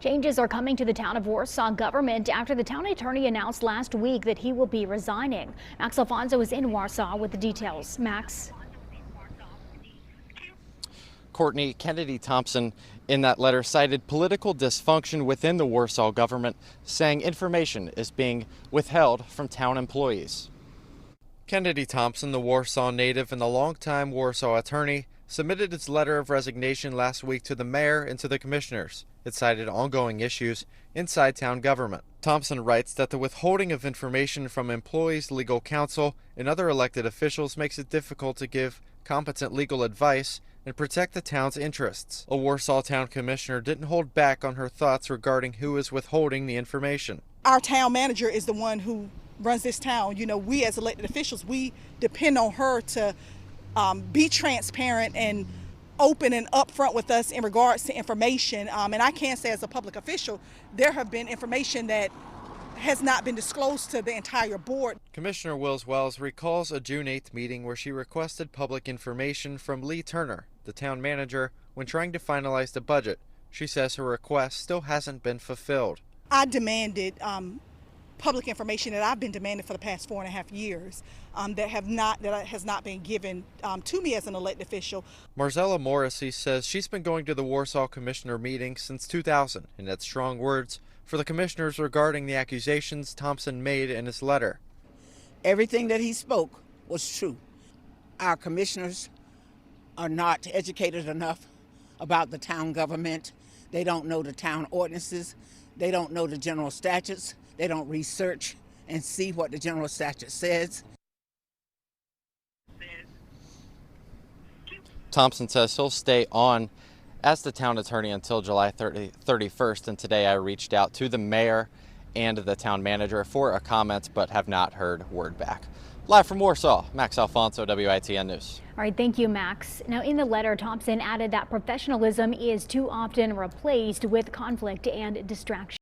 Changes are coming to the town of Warsaw government after the town attorney announced last week that he will be resigning. Max Alfonso is in Warsaw with the details. Max. Courtney, Kennedy Thompson in that letter cited political dysfunction within the Warsaw government, saying information is being withheld from town employees. Kennedy Thompson, the Warsaw native and the longtime Warsaw attorney, submitted its letter of resignation last week to the mayor and to the commissioners. It cited ongoing issues inside town government. Thompson writes that the withholding of information from employees, legal counsel, and other elected officials makes it difficult to give competent legal advice and protect the town's interests. A Warsaw town commissioner didn't hold back on her thoughts regarding who is withholding the information. Our town manager is the one who runs this town. You know, we as elected officials, we depend on her to be transparent and open and upfront with us in regards to information. And I can say as a public official, there have been information that has not been disclosed to the entire board. Commissioner Wills Wells recalls a June 8th meeting where she requested public information from Lee Turner, the town manager, when trying to finalize the budget. She says her request still hasn't been fulfilled. I demanded public information that I've been demanding for the past 4.5 years that has not been given to me as an elected official. Marzella Morrissey says she's been going to the Warsaw Commissioner meeting since 2000 and had strong words for the commissioners regarding the accusations Thompson made in his letter. Everything that he spoke was true. Our commissioners are not educated enough about the town government. They don't know the town ordinances. They don't know the general statutes. They don't research and see what the general statute says. Thompson says he'll stay on as the town attorney until July 31st, and today I reached out to the mayor and the town manager for a comment, but have not heard word back. Live from Warsaw, Max Alfonso, WITN News. All right, thank you, Max. Now, in the letter, Thompson added that professionalism is too often replaced with conflict and distraction.